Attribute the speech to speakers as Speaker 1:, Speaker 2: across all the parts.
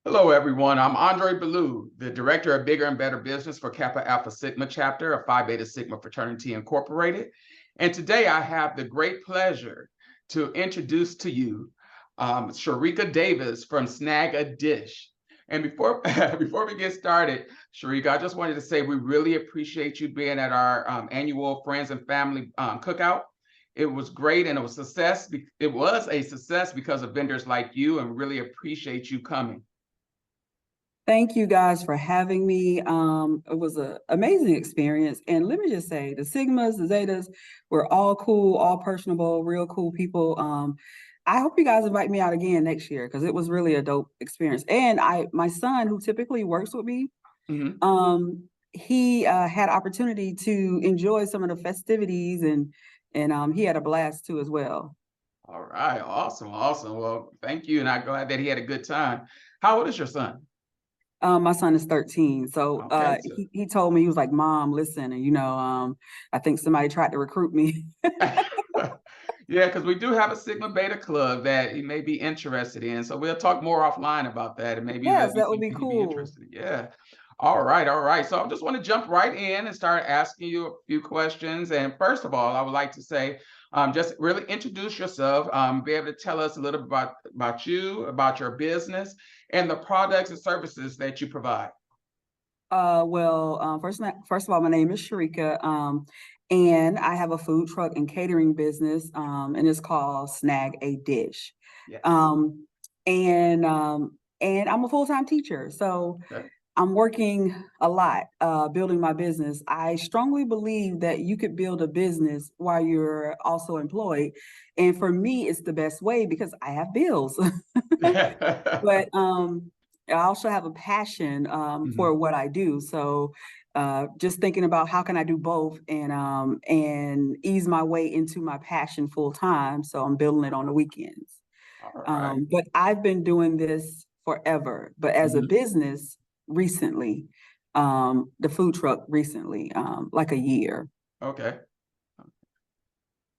Speaker 1: Hello, everyone. I'm Andre Ballou, the director of Bigger and Better Business for Kappa Alpha Sigma chapter of Phi Beta Sigma Fraternity Incorporated. And today I have the great pleasure to introduce to you Sharika Davis from Snag A Dish. And before before we get started, Sharika, I just wanted to say we really appreciate you being at our annual Friends and Family Cookout. It was great and it was success. It was a success because of vendors like you, and really appreciate you coming.
Speaker 2: Thank you guys for having me. It was an amazing experience. And let me just say, the Sigmas, the Zetas, were all cool, all personable, real cool people. I hope you guys invite me out again next year because it was really a dope experience. And my son, who typically works with me,
Speaker 1: Mhm.
Speaker 2: he had opportunity to enjoy some of the festivities, and he had a blast too as well.
Speaker 1: All right, awesome, awesome. Well, thank you, and I'm glad that he had a good time. How old is your son?
Speaker 2: My son is 13. So
Speaker 1: Okay, so
Speaker 2: he told me, he was like, Mom, listen, and I think somebody tried to recruit me.
Speaker 1: yeah, because we do have a Sigma Beta club that he may be interested in. So we'll talk more offline about that, and maybe that'll
Speaker 2: Yes,
Speaker 1: be
Speaker 2: that would be
Speaker 1: something he'd be
Speaker 2: cool.
Speaker 1: interested in. Yeah. All right, all right. So I just want to jump right in and start asking you a few questions. And first of all, I would like to say, just really introduce yourself, be able to tell us a little bit about you, about your business, and the products and services that you provide.
Speaker 2: First of all, my name is Sharika, and I have a food truck and catering business, and it's called Snag A Dish.
Speaker 1: Yes.
Speaker 2: Um, and I'm a full-time teacher, so
Speaker 1: Okay.
Speaker 2: I'm working a lot, building my business. I strongly believe that you could build a business while you're also employed, and for me, it's the best way because I have bills. But I also have a passion
Speaker 1: Mhm.
Speaker 2: for what I do. So just thinking about how can I do both and ease my way into my passion full time. So I'm building it on the weekends.
Speaker 1: All right.
Speaker 2: But I've been doing this forever. But as a
Speaker 1: Mhm.
Speaker 2: business, recently, the food truck recently, like a year.
Speaker 1: Okay.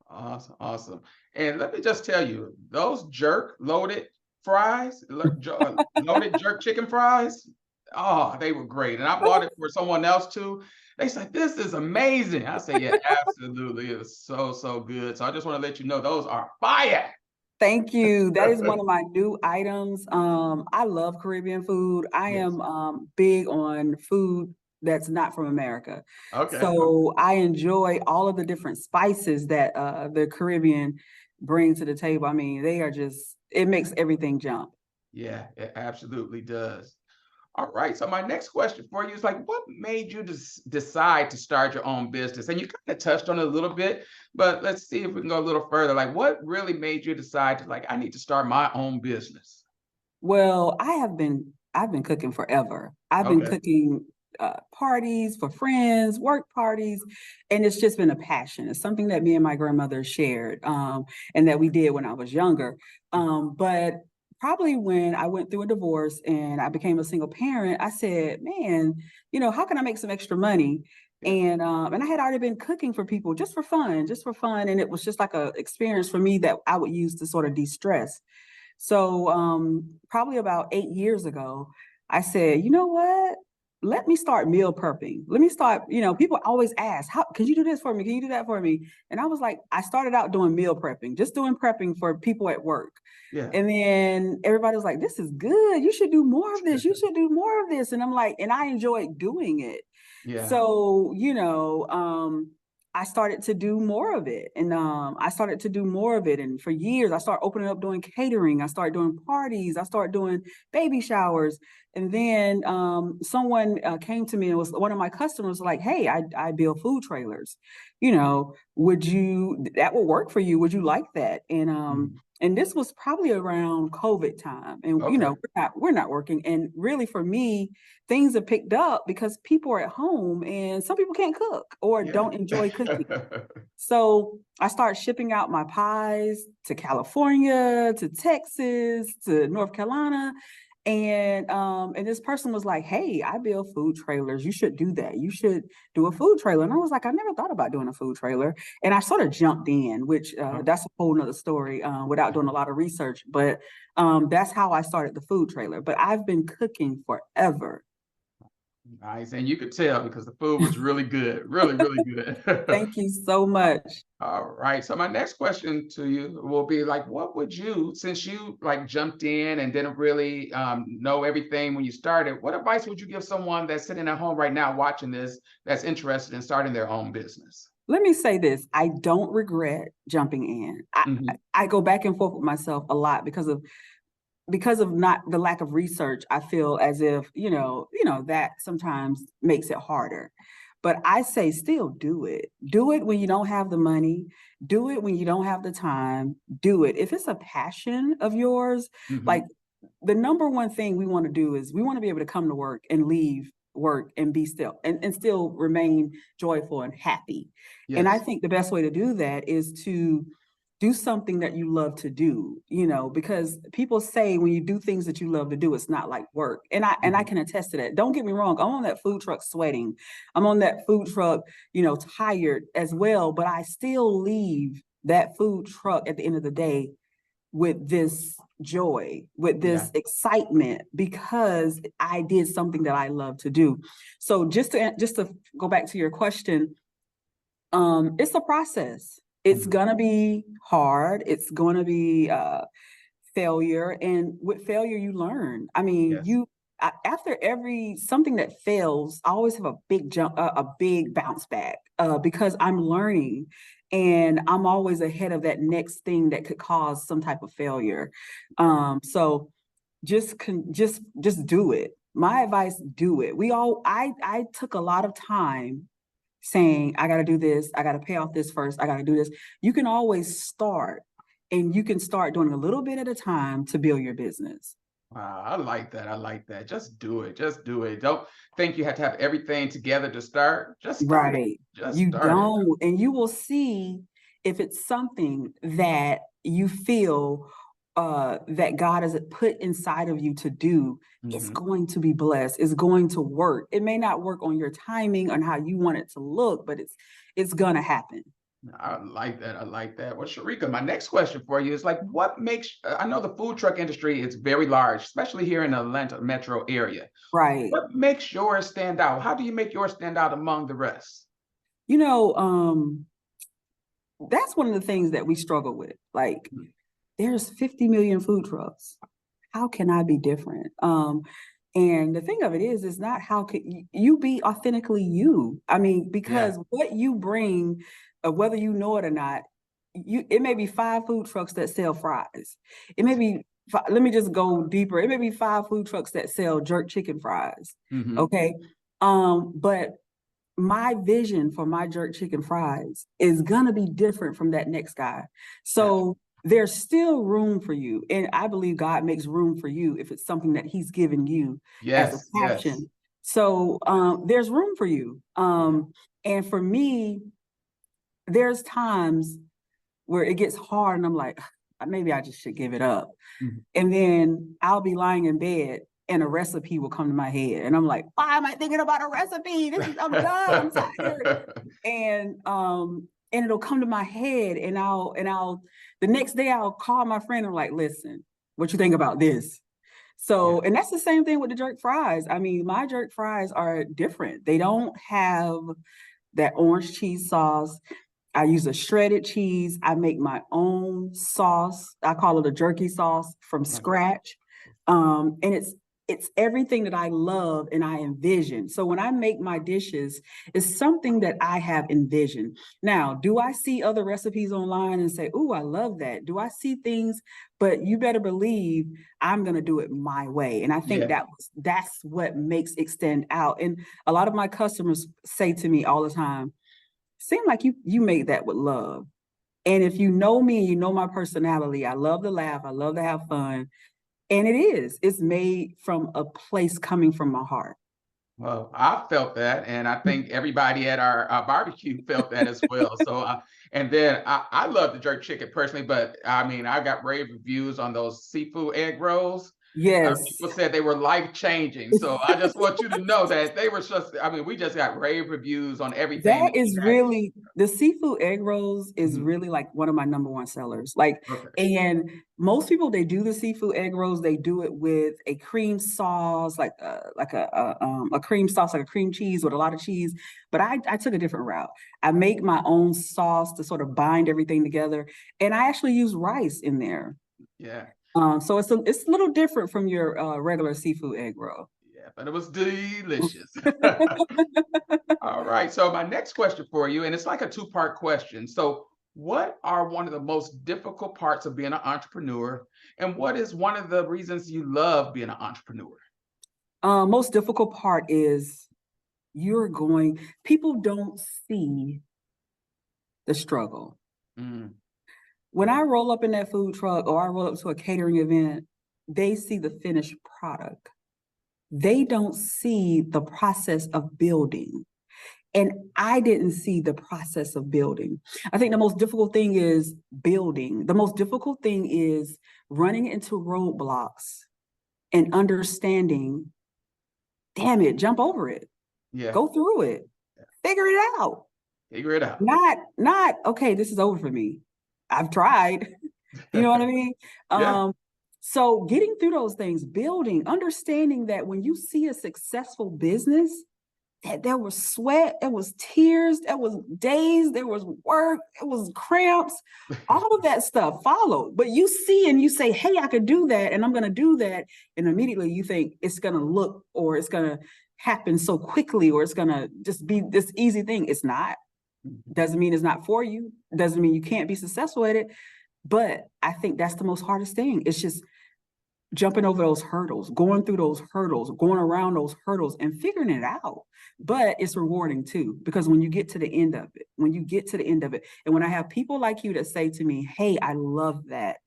Speaker 1: Awesome, awesome. And let me just tell you, those jerk loaded fries, loaded jerk chicken fries, oh, they were great. And I bought it for someone else too. They said, this is amazing. I say, yeah, absolutely. It was so, so good. So I just want to let you know those are fire.
Speaker 2: Thank you. That is one of my new items. I love Caribbean food. I
Speaker 1: Yes.
Speaker 2: am big on food that's not from America.
Speaker 1: Okay. Okay.
Speaker 2: So I enjoy all of the different spices that the Caribbean bring to the table. I mean, they are just, it makes everything jump.
Speaker 1: Yeah, it absolutely does. All right. So my next question for you is like, what made you decide to start your own business? And you kind of touched on it a little bit, but let's see if we can go a little further. Like, what really made you decide to like, I need to start my own business?
Speaker 2: Well, I've been cooking forever. I've been
Speaker 1: Okay.
Speaker 2: cooking parties for friends, work parties, and it's just been a passion. It's something that me and my grandmother shared, and that we did when I was younger. But probably when I went through a divorce and I became a single parent, I said, "Man, how can I make some extra money?"
Speaker 1: Yeah.
Speaker 2: And I had already been cooking for people just for fun, and it was just like a experience for me that I would use to sort of de-stress. So probably about 8 years ago, I said, you know what? Let me start meal prepping. Let me start, people always ask, how can you do this for me? Can you do that for me? And I was like, I started out doing meal prepping, just doing prepping for people at work.
Speaker 1: Yeah.
Speaker 2: And then everybody was like, this is good. You should do more of this. You should do more of this. And I'm like, and I enjoyed doing it.
Speaker 1: Yeah.
Speaker 2: So, I started to do more of it. And I started to do more of it. And for years, I started opening up doing catering. I started doing parties. I started doing baby showers. And then someone came to me and was one of my customers like, hey, I build food trailers. That would work for you? Would you like that?
Speaker 1: Mhm.
Speaker 2: And this was probably around COVID time. And,
Speaker 1: Okay.
Speaker 2: we're not working. And really for me, things have picked up because people are at home and some people can't cook or
Speaker 1: Yeah.
Speaker 2: don't enjoy cooking. So I started shipping out my pies to California, to Texas, to North Carolina. And this person was like, hey, I build food trailers. You should do that. You should do a food trailer. And I was like, I never thought about doing a food trailer. And I sort of jumped in, which that's a whole nother story without doing a lot of research. But that's how I started the food trailer. But I've been cooking forever.
Speaker 1: Nice. And you could tell because the food was really good, really, really good.
Speaker 2: Thank you so much.
Speaker 1: All right. So my next question to you will be like, what would you, since you like jumped in and didn't really know everything when you started, what advice would you give someone that's sitting at home right now watching this that's interested in starting their own business?
Speaker 2: Let me say this. I don't regret jumping in.
Speaker 1: Mhm.
Speaker 2: I go back and forth with myself a lot because of not the lack of research. I feel as if, that sometimes makes it harder. But I say still do it. Do it when you don't have the money. Do it when you don't have the time. Do it. If it's a passion of yours, like
Speaker 1: Mhm.
Speaker 2: the number one thing we want to do is we want to be able to come to work and leave work and be still and still remain joyful and happy. And I
Speaker 1: Yes.
Speaker 2: think the best way to do that is to do something that you love to do, because people say when you do things that you love to do, it's not like work. And I
Speaker 1: Mhm.
Speaker 2: can attest to that. Don't get me wrong. I'm on that food truck sweating. I'm on that food truck, tired as well, but I still leave that food truck at the end of the day with this joy, with
Speaker 1: Yeah.
Speaker 2: this excitement, because I did something that I love to do. So just to go back to your question, it's a process. It's
Speaker 1: Mhm.
Speaker 2: gonna be hard. It's gonna be failure, and with failure, you learn. I mean,
Speaker 1: Yes.
Speaker 2: after every something that fails, I always have a big jump, a big bounce back, because I'm learning, and I'm always ahead of that next thing that could cause some type of failure. So just do it. My advice: do it. I took a lot of time saying, I got to do this, I got to pay off this first, I got to do this. You can always start, and you can start doing a little bit at a time to build your business.
Speaker 1: Wow, I like that. I like that. Just do it. Just do it. Don't think you have to have everything together to start. Just start it.
Speaker 2: Right.
Speaker 1: Just
Speaker 2: You
Speaker 1: start it.
Speaker 2: don't, and you will see if it's something that you feel that God has put inside of you to do. It's
Speaker 1: Mhm.
Speaker 2: going to be blessed. It's going to work. It may not work on your timing, on how you want it to look, but it's gonna happen.
Speaker 1: I like that. I like that. Well, Sharika, my next question for you is like, what makes, I know the food truck industry is very large, especially here in the Atlanta metro area.
Speaker 2: Right.
Speaker 1: What makes yours stand out? How do you make yours stand out among the rest?
Speaker 2: You know, that's one of the things that we struggle with. Like,
Speaker 1: Mm.
Speaker 2: there's 50 million food trucks. How can I be different? And the thing of it is not how can you be authentically you? I mean,
Speaker 1: Yeah.
Speaker 2: because what you bring, whether you know it or not, it may be 5 food trucks that sell fries. It may be let me just go deeper. It may be 5 food trucks that sell jerk chicken fries.
Speaker 1: Hmm.
Speaker 2: Okay. But my vision for my jerk chicken fries is gonna be different from that next guy.
Speaker 1: Yes.
Speaker 2: So there's still room for you. And I believe God makes room for you if it's something that He's given you as a
Speaker 1: Yes. Yes.
Speaker 2: passion. So there's room for you.
Speaker 1: Yeah.
Speaker 2: And for me, there's times where it gets hard and I'm like, maybe I just should give it up.
Speaker 1: Mhm.
Speaker 2: And then I'll be lying in bed and a recipe will come to my head. And I'm like, why am I thinking about a recipe? I'm done. I'm tired. And it'll come to my head, and I'll the next day I'll call my friend and I'm like, listen, what you think about this?
Speaker 1: Yeah.
Speaker 2: So, and that's the same thing with the jerk fries. I mean, my jerk fries are different. They don't have that orange cheese sauce. I use a shredded cheese. I make my own sauce. I call it a jerky sauce from
Speaker 1: Okay.
Speaker 2: scratch. And it's everything that I love and I envision. So when I make my dishes, it's something that I have envisioned. Now, do I see other recipes online and say, "Ooh, I love that"? Do I see things? But you better believe I'm gonna do it my way. And I think
Speaker 1: Yeah.
Speaker 2: that's what makes it stand out. And a lot of my customers say to me all the time, seem like you made that with love. And if you know me, you know my personality. I love to laugh. I love to have fun. And it is. It's made from a place coming from my heart.
Speaker 1: Well, I felt that, and I think everybody at our barbecue felt that as well. So, And then I love the jerk chicken personally, but I mean, I got rave reviews on those seafood egg rolls.
Speaker 2: Yes.
Speaker 1: People said they were life changing. So I just want you to know that they were just, I mean, we just got rave reviews on everything
Speaker 2: That
Speaker 1: that
Speaker 2: is
Speaker 1: you had.
Speaker 2: really the seafood egg rolls is
Speaker 1: Mhm.
Speaker 2: really like one of my number one sellers. Like,
Speaker 1: Okay.
Speaker 2: and most people they do the seafood egg rolls, they do it with a cream sauce, like a cream sauce, like a cream cheese with a lot of cheese. But I took a different route. I make my own sauce to sort of bind everything together, and I actually use rice in there.
Speaker 1: Yeah.
Speaker 2: So it's a little different from your regular seafood egg roll.
Speaker 1: Yeah. But it was delicious. All right. So my next question for you, and it's like a two-part question. So what are one of the most difficult parts of being an entrepreneur? And what is one of the reasons you love being an entrepreneur?
Speaker 2: Most difficult part is people don't see the struggle.
Speaker 1: Mm,
Speaker 2: When I roll up in that food truck or I roll up to a catering event, they see the finished product. They don't see the process of building. And I didn't see the process of building. I think the most difficult thing is building. The most difficult thing is running into roadblocks and understanding, damn it, jump over it,
Speaker 1: yeah.
Speaker 2: go through it, figure it out.
Speaker 1: Figure it out.
Speaker 2: Not okay, this is over for me. I've tried. You know what I mean?
Speaker 1: Yeah.
Speaker 2: So getting through those things, building, understanding that when you see a successful business, that there was sweat, there was tears, there was days, there was work, it was cramps, all of that stuff followed. But you see and you say, hey, I could do that and I'm going to do that. And immediately you think it's going to look or it's going to happen so quickly or it's going to just be this easy thing. It's not.
Speaker 1: Mhm.
Speaker 2: Doesn't mean it's not for you. Doesn't mean you can't be successful at it. But I think that's the most hardest thing. It's just jumping over those hurdles, going through those hurdles, going around those hurdles and figuring it out. But it's rewarding too, because when you get to the end of it, and when I have people like you that say to me, hey, I love that,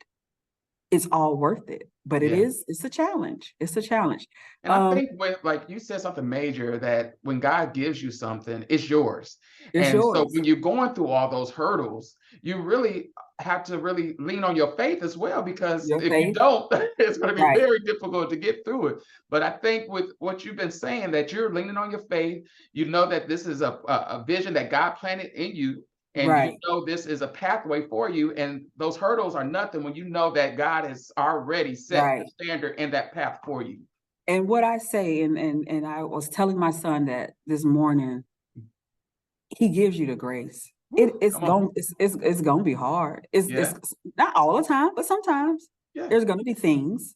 Speaker 2: it's all worth it. But
Speaker 1: Yeah.
Speaker 2: it's a challenge. It's a challenge.
Speaker 1: And I think when, like you said something major, that when God gives you something, it's yours.
Speaker 2: It's
Speaker 1: And so
Speaker 2: yours.
Speaker 1: when you're going through all those hurdles, you really have to really lean on your faith as well, because
Speaker 2: Your
Speaker 1: if you
Speaker 2: faith.
Speaker 1: don't, it's going to be
Speaker 2: Right.
Speaker 1: very difficult to get through it. But I think with what you've been saying, that you're leaning on your faith, you know that this is a vision that God planted in you. And you
Speaker 2: Right.
Speaker 1: know this is a pathway for you, and those hurdles are nothing when you know that God has already set
Speaker 2: Right.
Speaker 1: the standard and that path for you.
Speaker 2: And what I say, and I was telling my son that this morning, he gives you the grace.
Speaker 1: Woo, come on.
Speaker 2: It's gonna be hard. It's
Speaker 1: Yeah,
Speaker 2: not all the time, but sometimes
Speaker 1: yeah.
Speaker 2: there's gonna be things,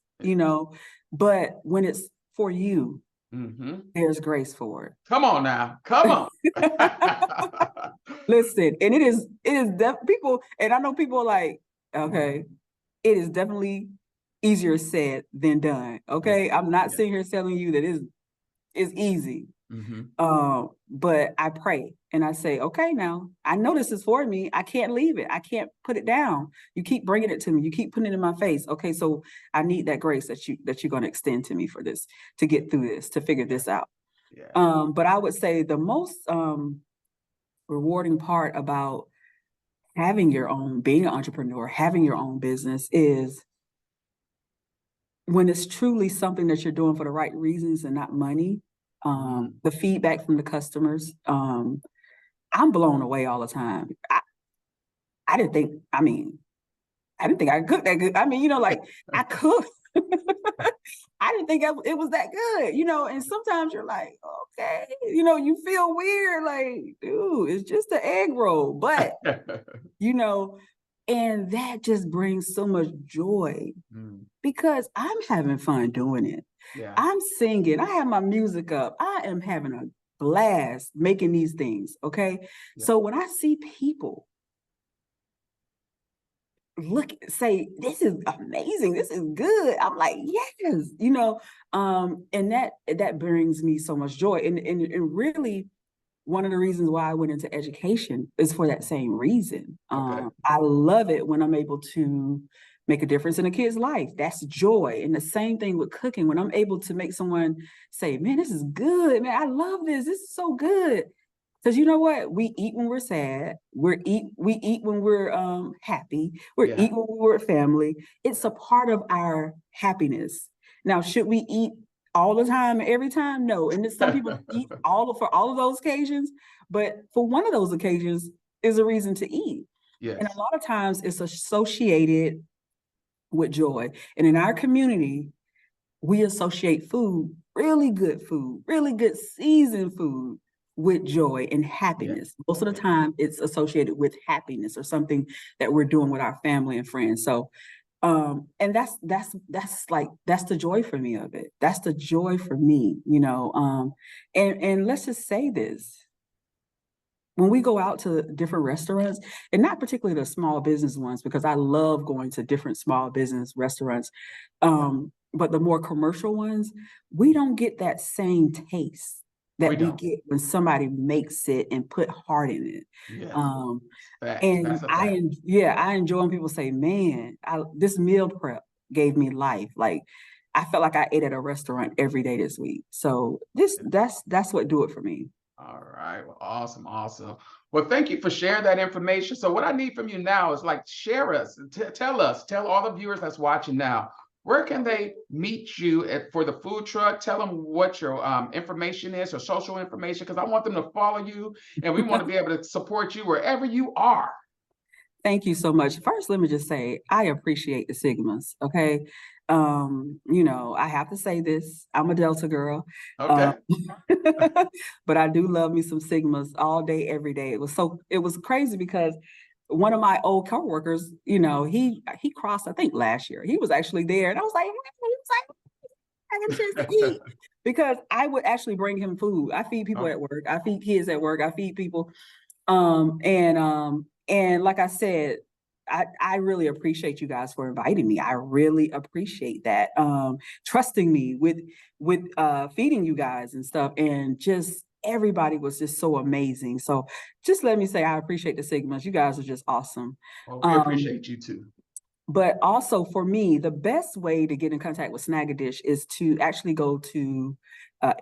Speaker 2: but when it's for you,
Speaker 1: Mhm.
Speaker 2: there's grace for
Speaker 1: Come on now, come on.
Speaker 2: it. Listen, and people, and I know people are like, okay, it is definitely easier said than done.
Speaker 1: Yeah,
Speaker 2: Okay. I'm not
Speaker 1: yeah.
Speaker 2: sitting here telling you that it's easy.
Speaker 1: Mhm.
Speaker 2: But I pray and I say, okay, now I know this is for me. I can't leave it. I can't put it down. You keep bringing it to me. You keep putting it in my face. Okay, so I need that grace that you're going to extend to me for this, to get through this, to figure
Speaker 1: Yeah,
Speaker 2: this out.
Speaker 1: yeah.
Speaker 2: But I would say the most rewarding part about being an entrepreneur, having your own business is when it's truly something that you're doing for the right reasons and not money.
Speaker 1: Mm.
Speaker 2: The feedback from the customers. I'm blown away all the time. I didn't think, I mean, I didn't think I cooked that good. I mean, like I cook. I didn't think it was that good, and sometimes you're like, okay, you feel weird, like, dude, it's just an egg roll. But, you know, and that just brings so much joy
Speaker 1: Mm,
Speaker 2: because I'm having fun doing it.
Speaker 1: yeah,
Speaker 2: I'm singing, I have my music up, I am having a blast making these things. Okay.
Speaker 1: yeah.
Speaker 2: So when I see people say, this is amazing, this is good, I'm like, yes, and that brings me so much joy. And really one of the reasons why I went into education is for that same reason.
Speaker 1: Okay.
Speaker 2: I love it when I'm able to make a difference in a kid's life. That's joy. And the same thing with cooking. When I'm able to make someone say, man, this is good, man, I love this is so good. Because you know what? We eat when we're sad. We eat when we're happy. We
Speaker 1: Yeah.
Speaker 2: eat when we're with family. It's a part of our happiness. Now, should we eat all the time, every time? No. And some people eat for all of those occasions, but for one of those occasions is a reason to eat. And a
Speaker 1: Yes.
Speaker 2: lot of times it's associated with joy. And in our community, we associate food, really good seasoned food with joy and
Speaker 1: Yeah.
Speaker 2: happiness. Most of the
Speaker 1: Yeah.
Speaker 2: time it's associated with happiness or something that we're doing with our family and friends. So and that's the joy for me of it. That's the joy for me, you know. And let's just say this. When we go out to different restaurants, and not particularly the small business ones, because I love going to different small business restaurants,
Speaker 1: Yeah.
Speaker 2: but the more commercial ones, we don't get that same taste
Speaker 1: We
Speaker 2: that we
Speaker 1: don't.
Speaker 2: get when somebody makes it and put heart in it.
Speaker 1: Yeah.
Speaker 2: Um,
Speaker 1: Fact.
Speaker 2: and
Speaker 1: That's a fact.
Speaker 2: I enjoy when people say, "Man, this meal prep gave me life." Like I felt like I ate at a restaurant every day this week. So that's what do it for me.
Speaker 1: All right. Well, awesome. Awesome. Well, thank you for sharing that information. So what I need from you now is like share us, tell all the viewers that's watching now, where can they meet you for the food truck? Tell them what your information is or social information, because I want them to follow you and we want to be able to support you wherever you are.
Speaker 2: Thank you so much. First, let me just say I appreciate the Sigmas. Okay. You know, I have to say this. I'm a Delta girl. Um,
Speaker 1: Okay.
Speaker 2: but I do love me some Sigmas all day, every day. It was crazy because one of my old coworkers, you know, he crossed, I think last year. He was actually there. And I was like, I get a chance to eat. Because I would actually bring him food. I feed people
Speaker 1: Okay.
Speaker 2: at work. I feed kids at work. I feed people and like I said, I really appreciate you guys for inviting me. I really appreciate that. Trusting me with feeding you guys and stuff. And just everybody was just so amazing. So just let me say I appreciate the Sigmas. You guys are just awesome.
Speaker 1: Well, we
Speaker 2: Um,
Speaker 1: appreciate you too.
Speaker 2: but also for me, the best way to get in contact with Snag A Dish is to actually go to uh,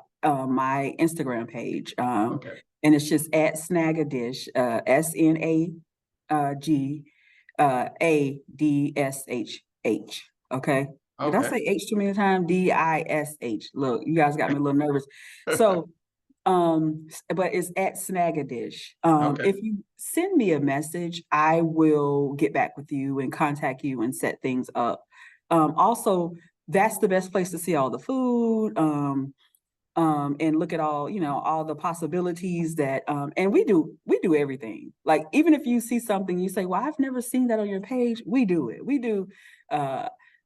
Speaker 2: my Instagram page.
Speaker 1: Okay.
Speaker 2: And it's just at Snag A Dish, SNAGADSHH. Okay. Did I
Speaker 1: Okay.
Speaker 2: say H too many times? DISH. Look, you guys got me a little nervous. So but it's at Snag A Dish.
Speaker 1: Okay.
Speaker 2: If you send me a message, I will get back with you and contact you and set things up. Also, that's the best place to see all the food. And look at all, you know, all the possibilities that and we do everything. Like even if you see something you say, well, I've never seen that on your page, we do it. We do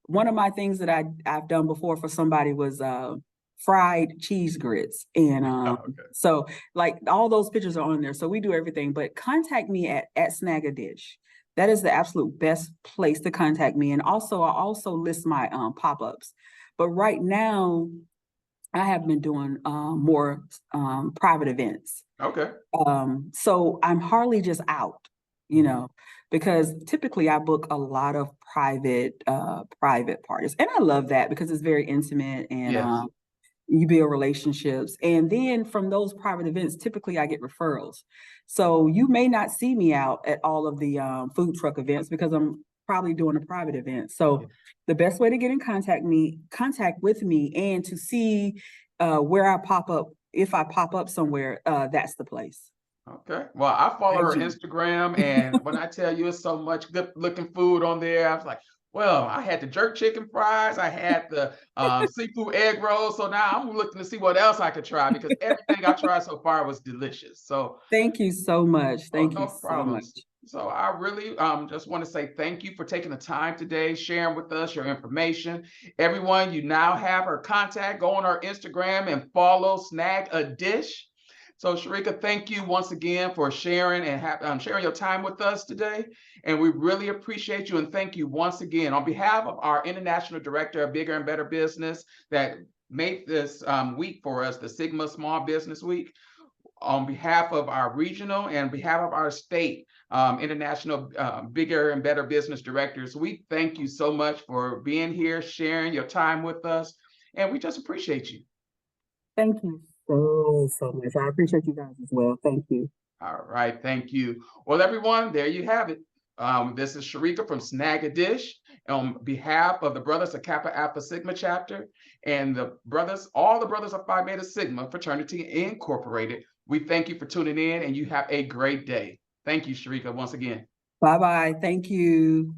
Speaker 2: one of my things that I've done before for somebody was fried cheese grits. And
Speaker 1: Okay.
Speaker 2: so like all those pictures are on there. So we do everything. But contact me at Snag A Dish. That is the absolute best place to contact me. And also I also list my pop-ups. But right now I have been doing more private events.
Speaker 1: Okay.
Speaker 2: So I'm hardly just out, you
Speaker 1: Mhm.
Speaker 2: know, because typically I book a lot of private parties. And I love that because it's very intimate and
Speaker 1: Yes.
Speaker 2: you build relationships. And then from those private events, typically I get referrals. So you may not see me out at all of the food truck events because I'm probably doing a private event.
Speaker 1: Yeah.
Speaker 2: So the best way to get in contact with me and to see where I pop up, if I pop up somewhere, that's the place.
Speaker 1: Okay. Well, I follow her
Speaker 2: IG.
Speaker 1: Instagram, and when I tell you it's so much good looking food on there, I was like, well, I had the jerk chicken fries, I had the seafood egg rolls. So now I'm looking to see what else I could try because everything I tried so far was delicious. So,
Speaker 2: Thank you so much.
Speaker 1: oh,
Speaker 2: Thank you
Speaker 1: no
Speaker 2: so much.
Speaker 1: problems. So I really just want to say thank you for taking the time today, sharing with us your information. Everyone, you now have her contact. Go on her Instagram and follow Snag A Dish. So Sharika, thank you once again for sharing and sharing your time with us today. And we really appreciate you and thank you once again on behalf of our International Director of Bigger and Better Business that made this week for us, the Sigma Small Business Week. On behalf of our regional and behalf of our state international bigger and better business directors, we thank you so much for being here, sharing your time with us, and we just appreciate you.
Speaker 2: Thank you so much. I appreciate you guys as well. Thank you.
Speaker 1: All right, thank you. Well, everyone, there you have it. This is Sharika from Snag A Dish on behalf of the Brothers of Kappa Alpha Sigma chapter and the brothers, all the brothers of Phi Beta Sigma Fraternity Incorporated. We thank you for tuning in and you have a great day. Thank you, Sharika, once again.
Speaker 2: Bye-bye. Thank you.